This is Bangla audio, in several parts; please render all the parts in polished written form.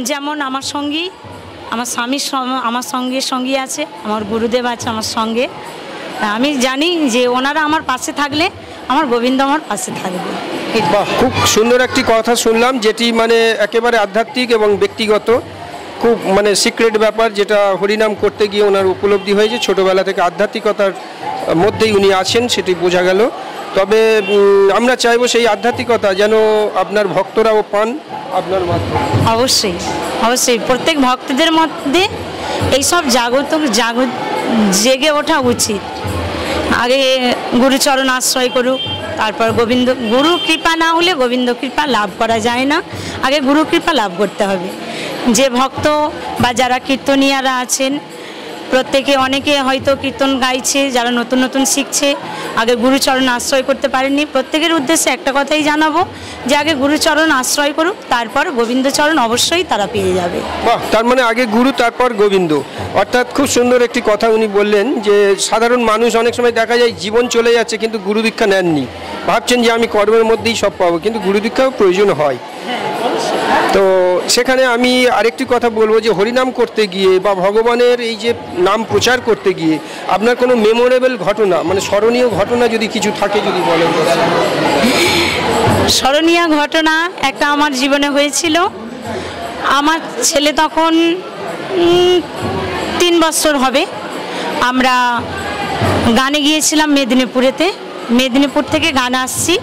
যেমন আমার সঙ্গী, আমার স্বামীর আমার সঙ্গী আছে, আমার গুরুদেব আছে আমার সঙ্গে। আমি জানি যে ওনারা আমার পাশে থাকলে আমার গোবিন্দ আমার পাশে থাকবে। বাহ, খুব সুন্দর একটি কথা শুনলাম, যেটি মানে একেবারে আধ্যাত্মিক এবং ব্যক্তিগত, খুব মানে সিক্রেট ব্যাপার, যেটা হরিনাম করতে গিয়ে ওনার উপলব্ধি হয়েছে। ছোটোবেলা থেকে আধ্যাত্মিকতার মধ্যেই উনি আছেন, সেটি বোঝা গেল। তবে আমরা চাইবো সেই আধ্যাত্মিকতা যেন আপনার ভক্তরাও পান আপনার মাধ্যমে। অবশ্যই অবশ্যই প্রত্যেক ভক্তদের মধ্যে এইসব জেগে ওঠা উচিত। আগে গুরুচরণ আশ্রয় করুক, তারপর গোবিন্দ। গুরু কৃপা না হলে গোবিন্দ কৃপা লাভ করা যায় না, আগে গুরু কৃপা লাভ করতে হবে। যে ভক্ত বা যারা কীর্তনিয়ারা আছেন, প্রত্যেকে অনেকে হয়তো কীর্তন গাইছে, যারা নতুন নতুন শিখছে, আগে গুরুচরণ আশ্রয় করতে পারেননি। প্রত্যেকের উদ্দেশ্যে একটা কথাই জানাবো যে আগে গুরুচরণ আশ্রয় করুক, তারপর গোবিন্দচরণ অবশ্যই তারা পেয়ে যাবে। বাহ, তার মানে আগে গুরু তারপর গোবিন্দ, অর্থাৎ খুব সুন্দর একটি কথা উনি বললেন যে সাধারণ মানুষ অনেক সময় দেখা যায় জীবন চলে যাচ্ছে কিন্তু গুরু দীক্ষা নেননি, ভাবছেন যে আমি কর্মের মধ্যেই সব পাবো, কিন্তু গুরু দীক্ষাও প্রয়োজন হয়। তো সেখানে আমি আরেকটি কথা বলবো যে হরিনাম করতে গিয়ে বা ভগবানের এই যে নাম প্রচার করতে গিয়ে আপনার কোনো মেমোরেবল ঘটনা, মানে স্মরণীয় ঘটনা যদি কিছু থাকে যদি বলেন। স্মরণীয় ঘটনা একটা আমার জীবনে হয়েছিল। আমার ছেলে তখন 3 বছর হবে। আমরা গানে গিয়েছিলাম মেদিনীপুর থেকে গান আসছি।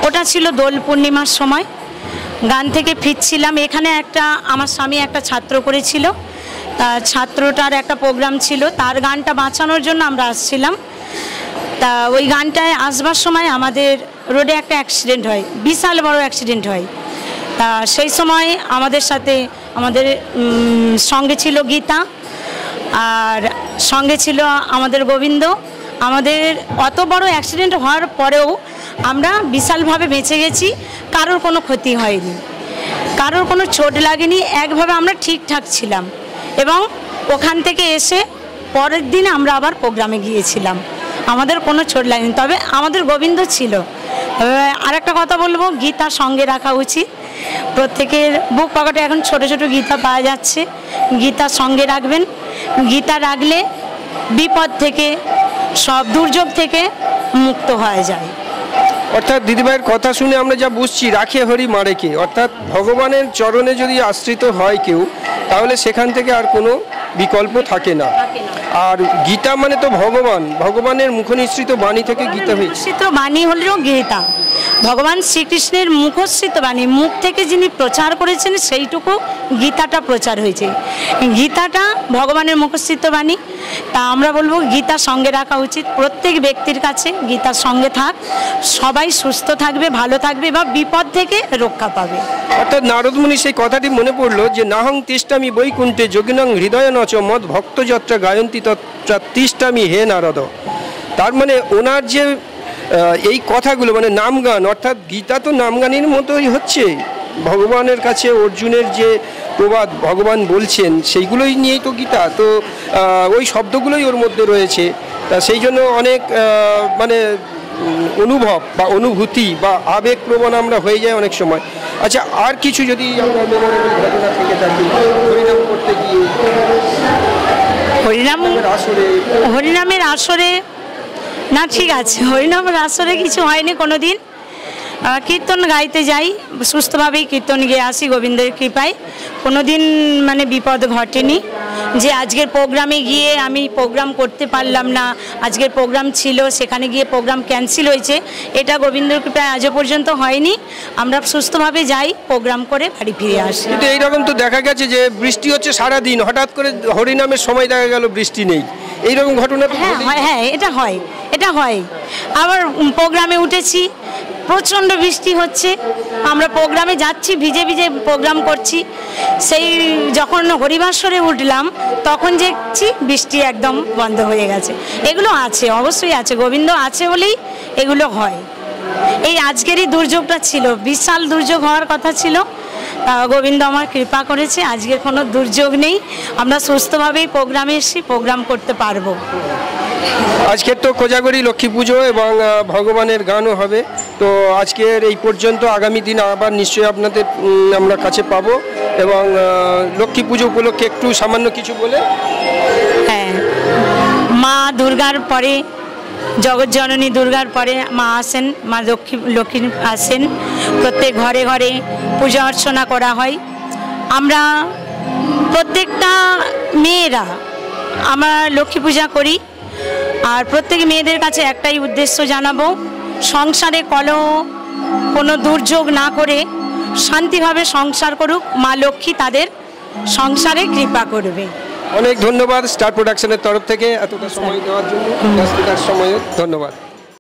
ওটা ছিল দোল পূর্ণিমার সময়। গান থেকে ফিরছিলাম, এখানে আমার স্বামী একটা ছাত্র করেছিল, ছাত্রটার একটা প্রোগ্রাম ছিল, তার গানটা বাঁচানোর জন্য আমরা আসছিলাম। তা ওই গানটায় আসবার সময় আমাদের রোডে একটা অ্যাক্সিডেন্ট হয়, বিশাল বড় অ্যাক্সিডেন্ট হয়। তা সেই সময় আমাদের সঙ্গে ছিল গীতা, আর সঙ্গে ছিল আমাদের গোবিন্দ। আমাদের অত বড় অ্যাক্সিডেন্ট হওয়ার পরেও আমরা বিশালভাবে বেঁচে গেছি, কারোর কোনো ক্ষতি হয়নি, কারোর কোনো চোট লাগেনি, একভাবে আমরা ঠিকঠাক ছিলাম। এবং ওখান থেকে এসে পরের দিন আমরা আবার প্রোগ্রামে গিয়েছিলাম, আমাদের কোনো চোট লাগেনি, তবে আমাদের গোবিন্দ ছিল। আর একটা কথা বলবো, গীতা সঙ্গে রাখা উচিত। প্রত্যেকের বুক পকেটে এখন ছোট ছোট গীতা পাওয়া যাচ্ছে, গীতা সঙ্গে রাখবেন। গীতা রাখলে বিপদ থেকে, সব দুর্যোগ থেকে মুক্ত হয়ে যায়। অর্থাৎ দিদিভাইয়ের কথা শুনে আমরা যা বুঝছি, রাখে হরি মারে কে, অর্থাৎ ভগবানের চরণে যদি আশ্রিত হয় কেউ, তাহলে সেখান থেকে আর কোনো বিকল্প থাকে না। আর গীতা মানে তো ভগবানের মুখনিসৃত বাণী থেকে গীতা হয়েছে। বাণী হলেও গীতা ভগবান শ্রীকৃষ্ণের মুখশ্রিত বাণী, মুখ থেকে যিনি প্রচার করেছেন সেইটুকু গীতাটা প্রচার হয়েছে। গীতাটা ভগবানের মুখশ্রিত বাণী। তা আমরা বলবো গীতা সঙ্গে রাখা উচিত, প্রত্যেক ব্যক্তির কাছে গীতার সঙ্গে থাক, সবাই সুস্থ থাকবে, ভালো থাকবে বা বিপদ থেকে রক্ষা পাবে। অর্থাৎ নারদমুনি সেই কথাটি মনে পড়লো যে নাহং তিষ্ঠামি বৈকুণ্ঠে যোগিনং হৃদয় নচ মদ ভক্তযাত্রা গায়ন্তী তত্রা তিষ্ঠামি হে নারদ। তার মানে ওনার যে এই কথাগুলো, মানে নাম গান, অর্থাৎ গীতা তো নাম গানের মতোই হচ্ছে। ভগবানের কাছে অর্জুনের যে প্রবাদ ভগবান বলছেন সেইগুলোই নিয়েই তো গীতা, তো ওই শব্দগুলোই ওর মধ্যে রয়েছে। তা সেই জন্য অনেক মানে অনুভব বা অনুভূতি বা আবেগপ্রবণ আমরা হয়ে যাই অনেক সময়। আচ্ছা, আর কিছু যদি আমরা ঘটনা থেকে থাকি হরিনাম করতে গিয়ে, হরিনামের আসরে না, ঠিক আছে, হরিনামের আসরে কিছু হয়নি কোনো দিন। কীর্তন গাইতে যাই, সুস্থভাবেই কীর্তন গিয়ে আসি গোবিন্দের কৃপায়। কোনো দিন মানে বিপদ ঘটেনি যে আজকের প্রোগ্রামে গিয়ে আমি প্রোগ্রাম করতে পারলাম না, আজকের প্রোগ্রাম ছিল সেখানে গিয়ে প্রোগ্রাম ক্যান্সেল হয়েছে, এটা গোবিন্দের কৃপায় আজও পর্যন্ত হয়নি। আমরা সুস্থভাবে যাই, প্রোগ্রাম করে বাড়ি ফিরে আসি। কিন্তু এইরকম তো দেখা গেছে যে বৃষ্টি হচ্ছে সারাদিন, হঠাৎ করে হরিনামের সময় দেখা গেল বৃষ্টি নেই, এইরকম ঘটনা? হ্যাঁ, এটা হয়। আবার প্রোগ্রামে উঠেছি, প্রচণ্ড বৃষ্টি হচ্ছে, আমরা প্রোগ্রামে যাচ্ছি, ভিজে ভিজে প্রোগ্রাম করছি। সেই যখন হরিবাসরে উঠলাম তখন দেখছি বৃষ্টি একদম বন্ধ হয়ে গেছে। এগুলো আছে, অবশ্যই আছে, গোবিন্দ আছে বলেই এগুলো হয়। এই আজকেরই দুর্যোগটা ছিল, বিশাল দুর্যোগ হওয়ার কথা ছিল, গোবিন্দ আমার কৃপা করেছে, আজকের কোনো দুর্যোগ নেই, আমরা সুস্থভাবেই প্রোগ্রামে এসে প্রোগ্রাম করতে পারবো। আজকের তো কোজাগরি লক্ষ্মী পুজো এবং ভগবানের গানও হবে। তো আজকের এই পর্যন্ত, আগামী দিন আবার নিশ্চয়ই আপনাদের আমরা কাছে পাবো। এবং লক্ষ্মী পুজো উপলক্ষে একটু সামান্য কিছু বলে। হ্যাঁ, মা দুর্গার পরে, জগৎজননী দুর্গার পরে মা আসেন, মা লক্ষ্মী আসেন। প্রত্যেক ঘরে ঘরে পূজা অর্চনা করা হয়। আমরা প্রত্যেকটা মেয়েরা আমরা লক্ষ্মী পূজা করি। আর প্রত্যেক মেয়েদের কাছে একটাই উদ্দেশ্য জানাবো, সংসারে কলহ কোনো দুর্যোগ না করে শান্তিভাবে সংসার করুক, মা লক্ষ্মী তাদের সংসারে কৃপা করবে। অনেক ধন্যবাদ স্টার প্রোডাকশনের তরফ থেকে এতটা সময় দেওয়ার জন্য, ব্যস্ততার সময়ে ধন্যবাদ।